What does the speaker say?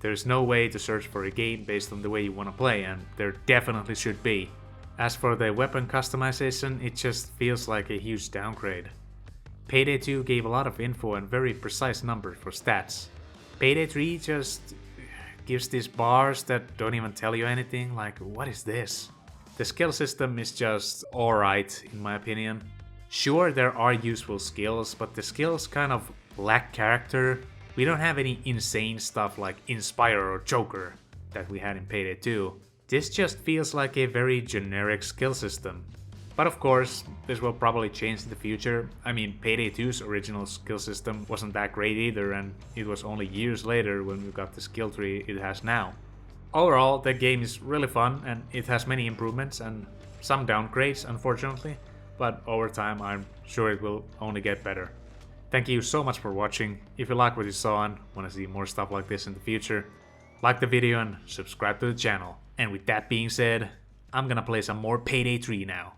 There's no way to search for a game based on the way you want to play, and there definitely should be. As for the weapon customization, it just feels like a huge downgrade. Payday 2 gave a lot of info and very precise numbers for stats. Payday 3 just gives these bars that don't even tell you anything, like what is this? The skill system is just alright in my opinion. Sure, there are useful skills, but the skills kind of lack character. We don't have any insane stuff like Inspire or Joker that we had in Payday 2. This just feels like a very generic skill system. But of course, this will probably change in the future. I mean, Payday 2's original skill system wasn't that great either, and it was only years later when we got the skill tree it has now. Overall, the game is really fun, and it has many improvements and some downgrades, unfortunately, but over time I'm sure it will only get better. Thank you so much for watching. If you like what you saw and want to see more stuff like this in the future, like the video and subscribe to the channel. And with that being said, I'm gonna play some more Payday 3 now.